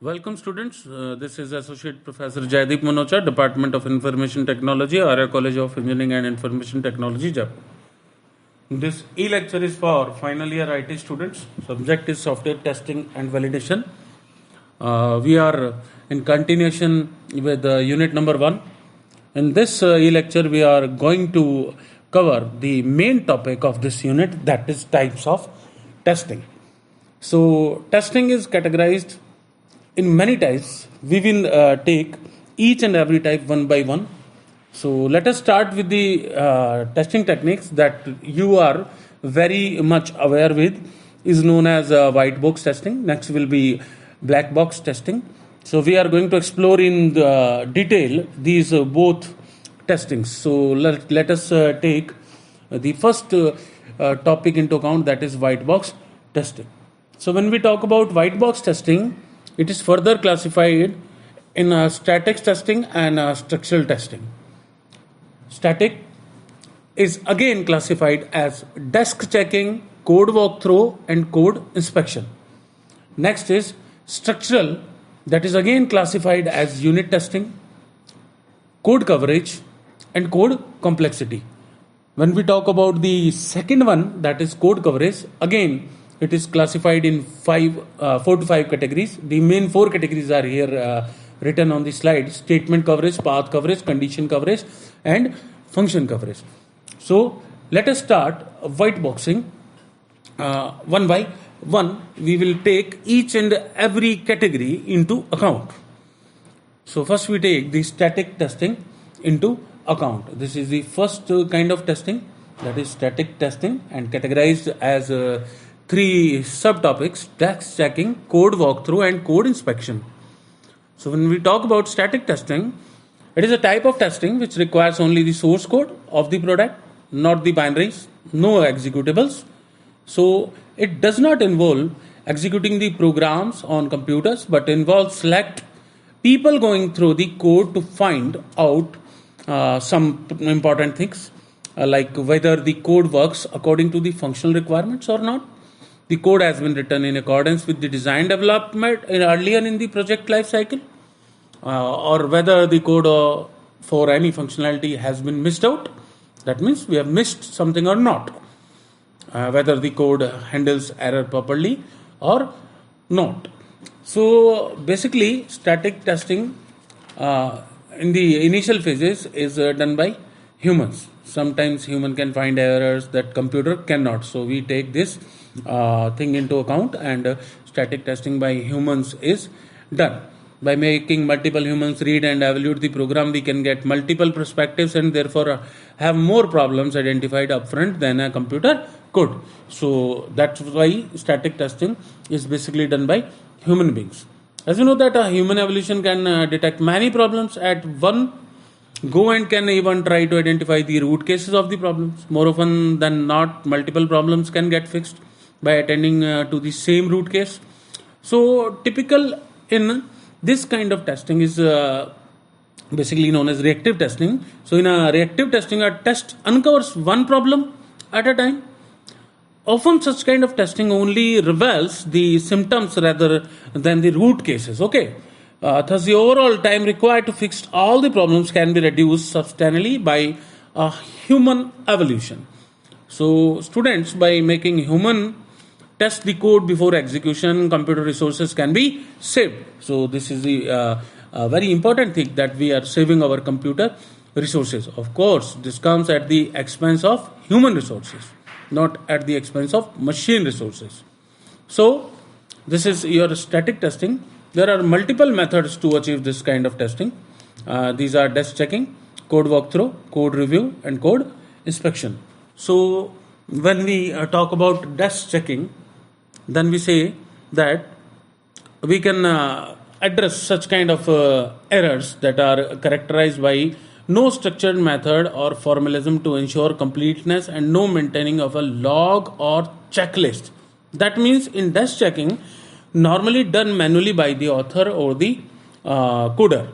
Welcome students. This is Associate Professor Jaideep Manocha, Department of Information Technology, Arya College of Engineering and Information Technology, Jaipur. This e-lecture is for final year IT students. Subject is software testing and validation. We are in continuation with unit number 1. In this e-lecture, we are going to cover the main topic of this unit, that is types of testing. So testing is categorized in many types. We will take each and every type one by one. So let us start with the testing techniques that you are very much aware with, is known as white box testing. Next will be black box testing. So we are going to explore in detail these both testings. So let us take the first topic into account, that is white box testing. So when we talk about white box testing, it is further classified in static testing and structural testing. Static is again classified as desk checking, code walkthrough, and code inspection. Next is structural, that is again classified as unit testing, code coverage, and code complexity. When we talk about the second one, that is code coverage, again it is classified in 4 to 5 categories. The main 4 categories are here written on the slide: statement coverage, path coverage, condition coverage, and function coverage. So let us start white boxing one by one. We will take each and every category into account. So first we take the static testing into account. This is the first kind of testing, that is static testing, and categorized as 3 subtopics: desk checking, code walkthrough, and code inspection. So when we talk about static testing, it is a type of testing which requires only the source code of the product, not the binaries, no executables. So it does not involve executing the programs on computers, but involves select people going through the code to find out some important things, like whether the code works according to the functional requirements or not. The code has been written in accordance with the design development earlier in the project life cycle, or whether the code for any functionality has been missed out. That means we have missed something or not. Whether the code handles error properly or not. So basically, static testing in the initial phases is done by humans. Sometimes human can find errors that computer cannot. So we take this thing into account, and static testing by humans is done. By making multiple humans read and evaluate the program, we can get multiple perspectives and therefore have more problems identified upfront than a computer could. So that's why static testing is basically done by human beings. As you know that a human evolution can detect many problems at one go and can even try to identify the root cases of the problems. More often than not, multiple problems can get fixed by attending to the same root case. So typical in this kind of testing is basically known as reactive testing. So in a reactive testing, a test uncovers one problem at a time. Often such kind of testing only reveals the symptoms rather than the root cases. Okay. Thus the overall time required to fix all the problems can be reduced substantially by a human evolution. So students, by making human test the code before execution, computer resources can be saved. So this is the very important thing, that we are saving our computer resources. Of course, this comes at the expense of human resources, not at the expense of machine resources. So this is your static testing. There are multiple methods to achieve this kind of testing. These are desk checking, code walkthrough, code review, and code inspection. So when we talk about desk checking, then we say that we can address such kind of errors that are characterized by no structured method or formalism to ensure completeness, and no maintaining of a log or checklist. That means in desk checking, normally done manually by the author or the coder.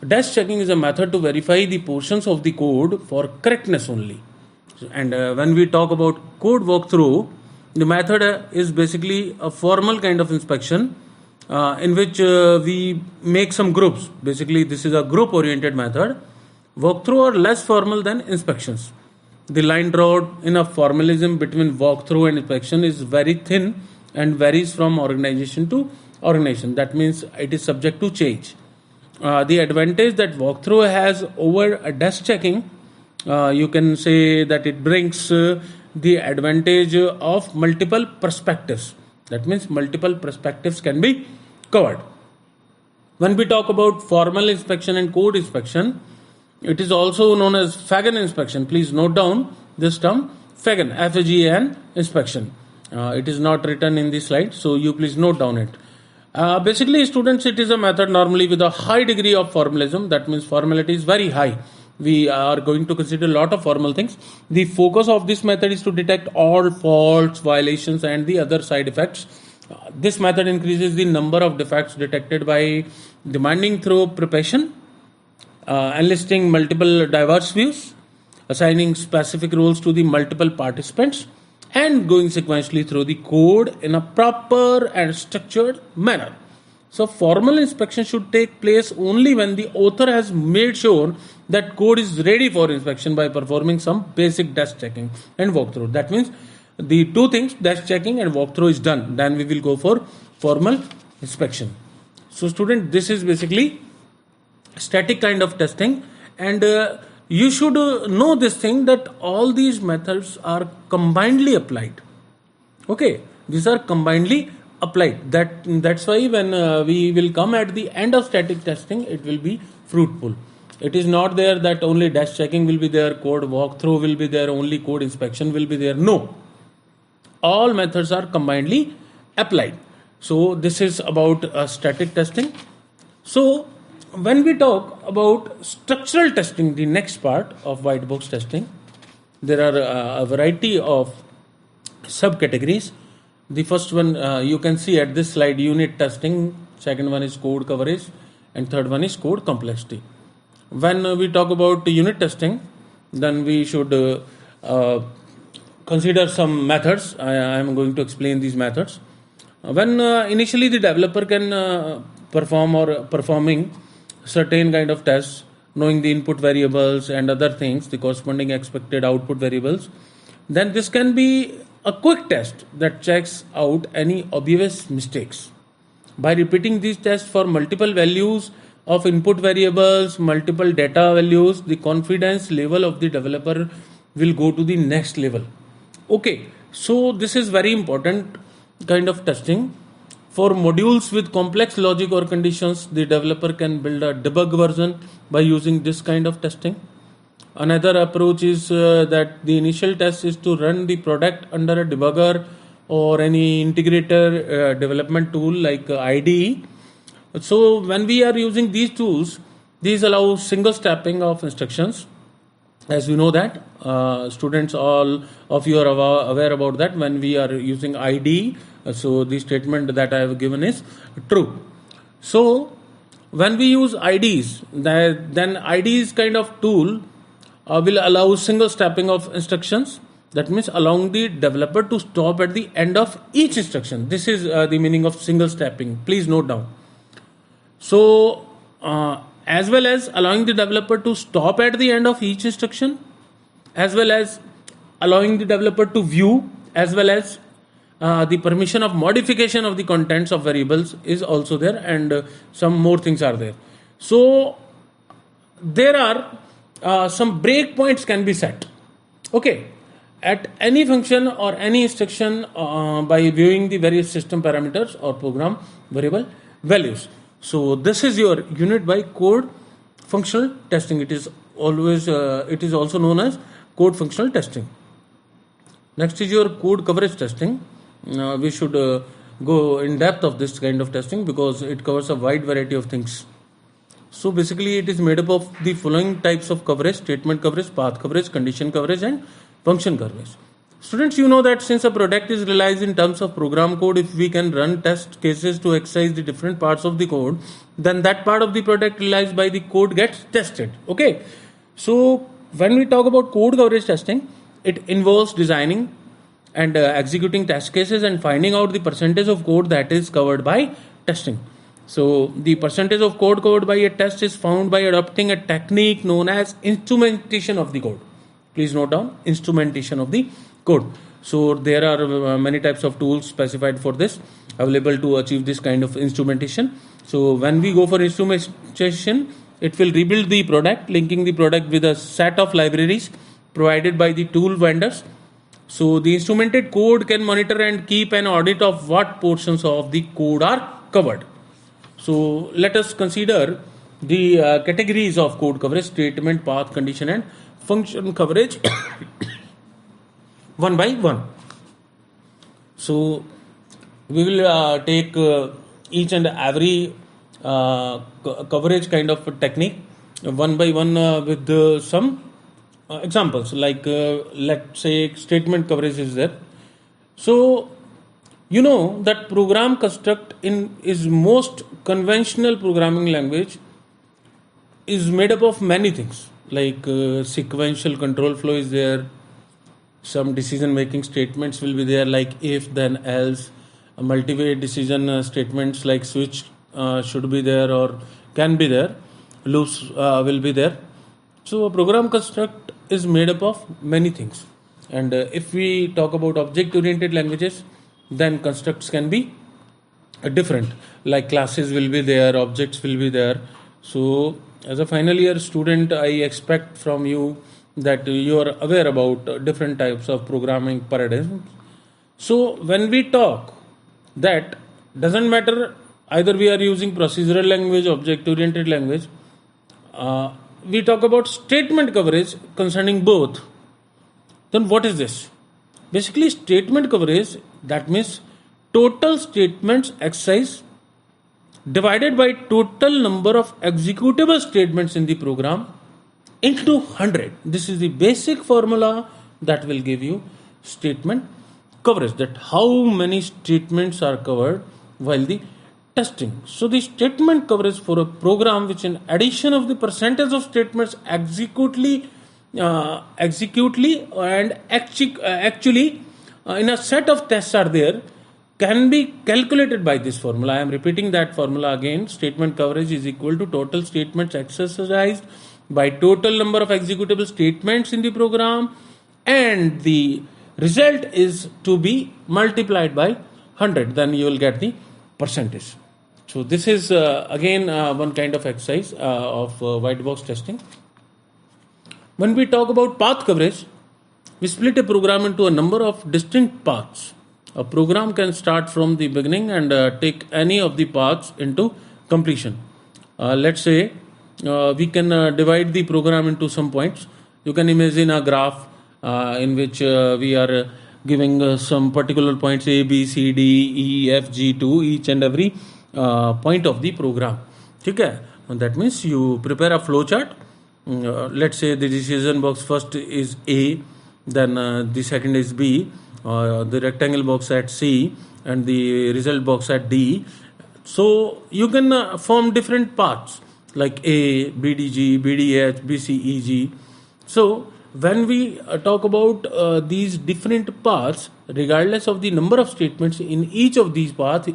Desk checking is a method to verify the portions of the code for correctness only. And when we talk about code walkthrough, the method is basically a formal kind of inspection in which we make some groups. Basically, this is a group oriented method. Walkthrough are less formal than inspections. The line drawn in a formalism between walkthrough and inspection is very thin and varies from organization to organization. That means it is subject to change. The advantage that walkthrough has over a desk checking, you can say that it brings the advantage of multiple perspectives. That means multiple perspectives can be covered. When we talk about formal inspection and code inspection, it is also known as Fagan inspection. Please note down this term, Fagan, F-A-G-A-N inspection. It is not written in the slide, so you please note down it. Basically, students, it is a method normally with a high degree of formalism. That means formality is very high. We are going to consider a lot of formal things. The focus of this method is to detect all faults, violations, and the other side effects. This method increases the number of defects detected by demanding through preparation, enlisting multiple diverse views, assigning specific roles to the multiple participants, and going sequentially through the code in a proper and structured manner. So formal inspection should take place only when the author has made sure that code is ready for inspection by performing some basic desk checking and walkthrough. That means the two things, desk checking and walkthrough, is done. Then we will go for formal inspection. So student, this is basically static kind of testing, and you should know this thing that all these methods are combinedly applied. Okay, these are combinedly applied. That's why when we will come at the end of static testing, it will be fruitful. It is not there that only desk checking will be there, code walkthrough will be there, only code inspection will be there. No, all methods are combinedly applied. So this is about static testing. So when we talk about structural testing, the next part of white box testing, there are a variety of subcategories. The first one you can see at this slide, unit testing. Second one is code coverage, and third one is code complexity. When we talk about unit testing, then we should consider some methods. I am going to explain these methods. When initially the developer can performing certain kind of tests, knowing the input variables and other things, the corresponding expected output variables, then this can be a quick test that checks out any obvious mistakes. By repeating these tests for multiple values of input variables, multiple data values, the confidence level of the developer will go to the next level. Okay, so this is very important kind of testing. For modules with complex logic or conditions, the developer can build a debug version by using this kind of testing. Another approach is that the initial test is to run the product under a debugger or any integrator development tool like IDE. So when we are using these tools, these allow single stepping of instructions. As you know that students, all of you are aware about that. When we are using IDE, so the statement that I have given is true. So when we use IDEs, then IDEs kind of tool will allow single stepping of instructions. That means allowing the developer to stop at the end of each instruction. This is the meaning of single stepping. Please note down. So as well as allowing the developer to stop at the end of each instruction, as well as allowing the developer to view, as well as the permission of modification of the contents of variables is also there, and some more things are there. So there are some breakpoints can be set. Okay, at any function or any instruction by viewing the various system parameters or program variable values. So this is your unit by code functional testing. It is always it is also known as code functional testing. Next is your code coverage testing. We should go in depth of this kind of testing because it covers a wide variety of things. So basically it is made up of the following types of coverage: statement coverage, path coverage, condition coverage, and function coverage. Students, you know that since a product is realized in terms of program code, if we can run test cases to exercise the different parts of the code, then that part of the product realized by the code gets tested. Okay, so when we talk about code coverage testing, it involves designing and executing test cases and finding out the percentage of code that is covered by testing. So the percentage of code covered by a test is found by adopting a technique known as instrumentation of the code. Please note down instrumentation of the code. So there are many types of tools specified for this available to achieve this kind of instrumentation. So when we go for instrumentation, it will rebuild the product, linking the product with a set of libraries provided by the tool vendors. So the instrumented code can monitor and keep an audit of what portions of the code are covered. So let us consider the categories of code coverage: statement, path, condition, and function coverage one by one. So we will take each and every coverage kind of technique one by one with some examples. Like let's say statement coverage is there. So you know that program construct in is most conventional programming language is made up of many things, like sequential control flow is there, some decision making statements will be there, like if then else, multi-way decision statements like switch should be there or can be there, loops will be there. So a program construct is made up of many things. And if we talk about object oriented languages, then constructs can be different, like classes will be there, objects will be there. So as a final year student, I expect from you that you are aware about different types of programming paradigms. So when we talk, that doesn't matter either we are using procedural language, object oriented language, we talk about statement coverage concerning both. Then what is this? Basically, statement coverage, that means total statements exercise divided by total number of executable statements in the program into 100. This is the basic formula that will give you statement coverage, that how many statements are covered while the testing. So the statement coverage for a program which in addition of the percentage of statements executely and actually in a set of tests are there can be calculated by this formula. I am repeating that formula again. Statement coverage is equal to total statements exercised by total number of executable statements in the program, and the result is to be multiplied by 100. Then you will get the percentage. So this is again one kind of exercise of white box testing. When we talk about path coverage, we split a program into a number of distinct paths. A program can start from the beginning and take any of the paths into completion. Let's say we can divide the program into some points. You can imagine a graph in which we are giving some particular points A, B, C, D, E, F, G to each and every point of the program. Okay? And that means you prepare a flow chart. Let's say the decision box first is A, then the second is B, the rectangle box at C, and the result box at D. So you can form different paths like A, BDG, BDH, BCEG. So when we talk about these different paths, regardless of the number of statements in each of these paths,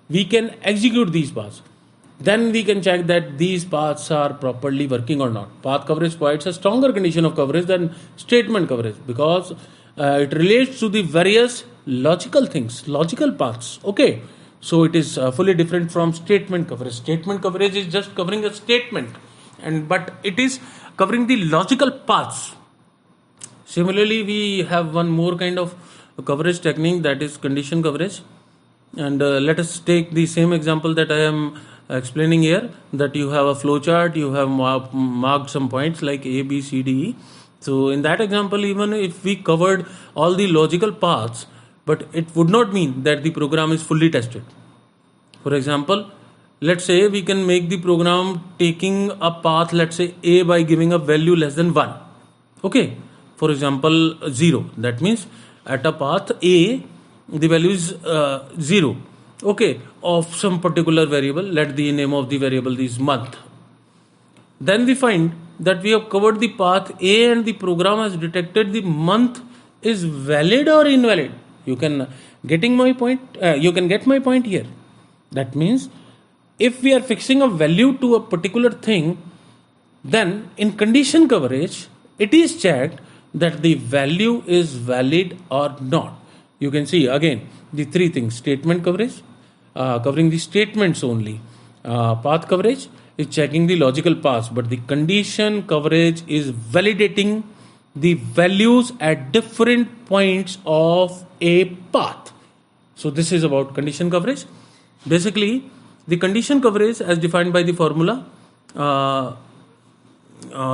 we can execute these paths. Then we can check that these paths are properly working or not. Path coverage provides a stronger condition of coverage than statement coverage because it relates to the various logical things, logical paths. Okay, so it is fully different from statement coverage. Statement coverage is just covering a statement, but it is covering the logical paths. Similarly, we have one more kind of coverage technique, that is condition coverage. And let us take the same example that I am explaining here, that you have a flow chart, you have marked some points like A, B, C, D, E. So in that example, even if we covered all the logical paths, but it would not mean that the program is fully tested. For example, let's say we can make the program taking a path, let's say A, by giving a value less than 1. Okay, for example 0. That means at a path A, the value is 0. Okay, of some particular variable. Let the name of the variable is month. Then we find that we have covered the path A and the program has detected the month is valid or invalid. You can getting my point. You can get my point here. That means if we are fixing a value to a particular thing, then in condition coverage, it is checked that the value is valid or not. You can see again the three things: statement coverage, covering the statements only; path coverage is checking the logical paths, but the condition coverage is validating the values at different points of a path. So this is about condition coverage. Basically, the condition coverage as defined by the formula,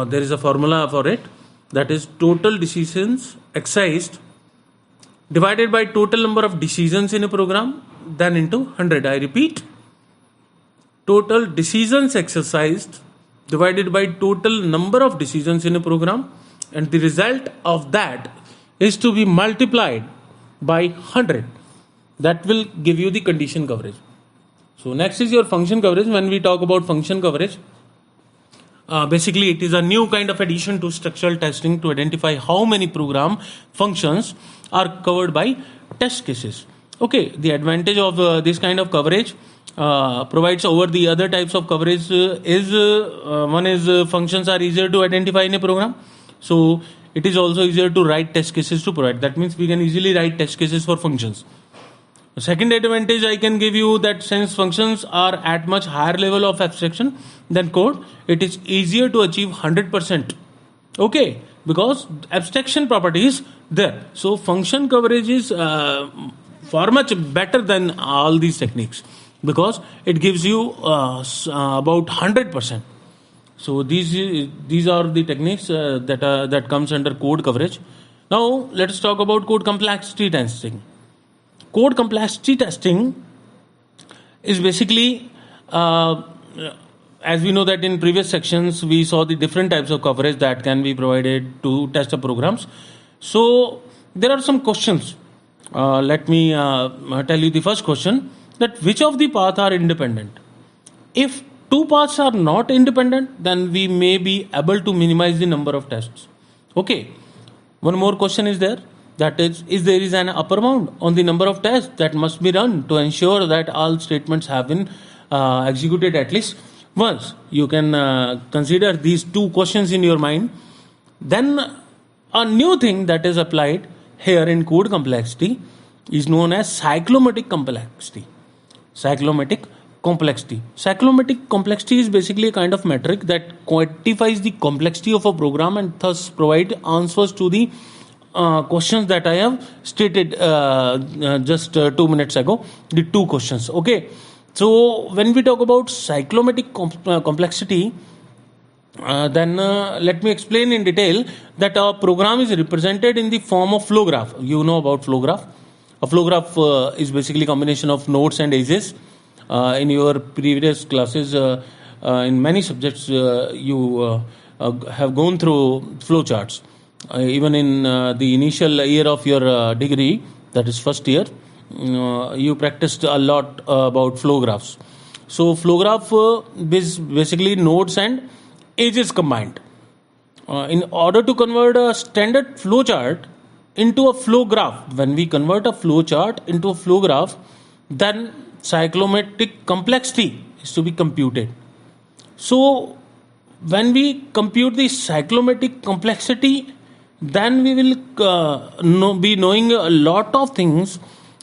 there is a formula for it, that is total decisions excised divided by total number of decisions in a program, then into 100. I repeat, total decisions exercised divided by total number of decisions in a program, and the result of that is to be multiplied by 100. That will give you the condition coverage. So next is your function coverage. When we talk about function coverage, basically it is a new kind of addition to structural testing to identify how many program functions are covered by test cases. Okay, the advantage of this kind of coverage provides over the other types of coverage is one is functions are easier to identify in a program. So it is also easier to write test cases to provide. That means we can easily write test cases for functions. The second advantage I can give you that since functions are at much higher level of abstraction than code, it is easier to achieve 100%. Okay, because abstraction property is there. So function coverage is far much better than all these techniques because it gives you about 100%. So these are the techniques that comes under code coverage. Now let us talk about code complexity testing. Code complexity testing is basically, as we know that in previous sections we saw the different types of coverage that can be provided to test the programs. So there are some questions. Let me tell you the first question, that which of the paths are independent? If two paths are not independent, then we may be able to minimize the number of tests. Okay. One more question is there, that is there is an upper bound on the number of tests that must be run to ensure that all statements have been executed at least once. You can consider these two questions in your mind. Then a new thing that is applied here in code complexity is known as cyclomatic complexity. Cyclomatic complexity. Cyclomatic complexity is basically a kind of metric that quantifies the complexity of a program and thus provide answers to the questions that I have stated just 2 minutes ago, the two questions. Okay, so when we talk about cyclomatic complexity, then let me explain in detail that our program is represented in the form of flow graph. You know about flow graph. A flow graph is basically a combination of nodes and edges. In your previous classes, in many subjects, you have gone through flow charts. Even in the initial year of your degree, that is first year, you practiced a lot about flow graphs. So flow graph is basically nodes and edges combined. In order to convert a standard flow chart into a flow graph, when we convert a flow chart into a flow graph, then cyclomatic complexity is to be computed. So when we compute the cyclomatic complexity, then we will be knowing a lot of things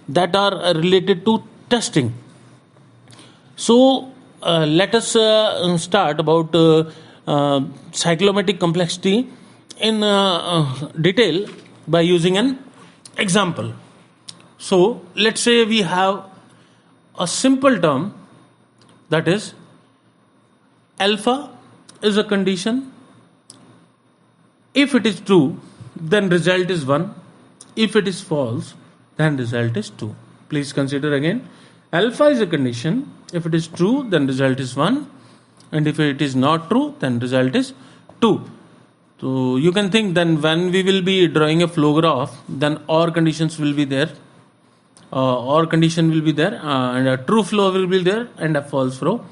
that are related to testing. So let us start about cyclomatic complexity in detail by using an example. So let's say we have a simple term, that is alpha is a condition. If it is true, then result is 1. If it is false, then result is 2. Please consider again. Alpha is a condition. If it is true, then result is 1. And if it is not true, then result is 2. So you can think then when we will be drawing a flow graph, then OR conditions will be there. OR condition will be there, and a true flow will be there, and a false flow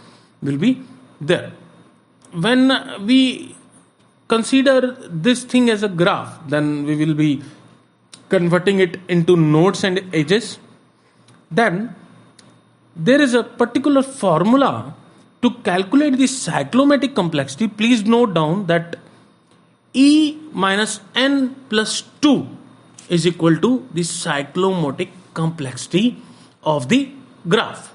will be there. When we consider this thing as a graph, then we will be converting it into nodes and edges. Then there is a particular formula to calculate the cyclomatic complexity. Please note down that E minus n plus 2 is equal to the cyclomatic complexity of the graph.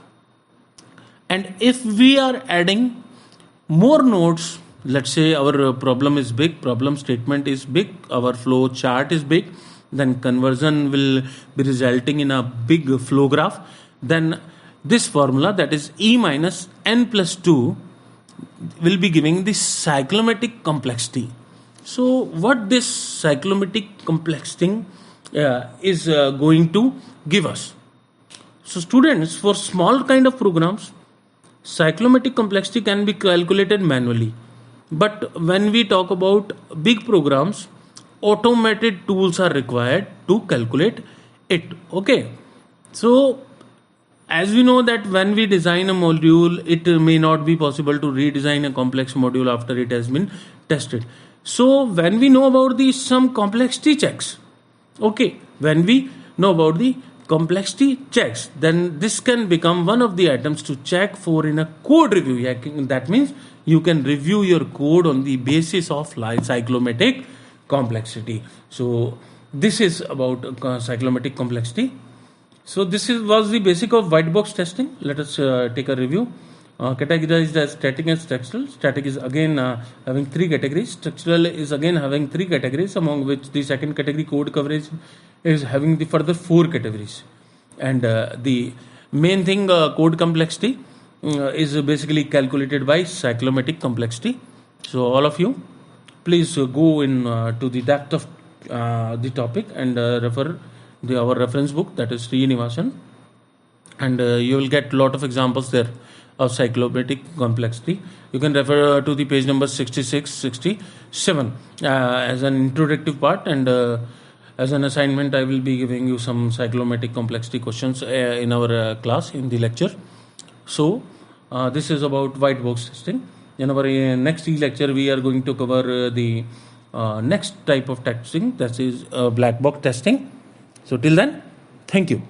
And if we are adding more nodes, let's say our problem is big, problem statement is big, our flow chart is big, then conversion will be resulting in a big flow graph, then this formula, that is E minus n plus 2, will be giving the cyclomatic complexity. So what this cyclomatic complexity is going to give us? So students, for small kind of programs, cyclomatic complexity can be calculated manually. But when we talk about big programs, automated tools are required to calculate it. Okay. So as we know that when we design a module, it may not be possible to redesign a complex module after it has been tested. So when we know about the some complexity checks, okay, when we know about the complexity checks, then this can become one of the items to check for in a code review. That means you can review your code on the basis of cyclomatic complexity. So this is about cyclomatic complexity. So this was the basic of white box testing. Let us take a review. Categorized as static and structural. Static is again having 3 categories. Structural is again having 3 categories, among which the second category, code coverage, is having the further 4 categories. And the main thing, code complexity, is basically calculated by cyclomatic complexity. So all of you, please go in to the depth of the topic and refer our reference book, that is Srinivasan, and you will get a lot of examples there of cyclomatic complexity. You can refer to the page number 66, 67 as an introductive part, and as an assignment I will be giving you some cyclomatic complexity questions in our class, in the lecture. So this is about white box testing. In our next lecture we are going to cover the next type of testing, that is black box testing. So till then, thank you.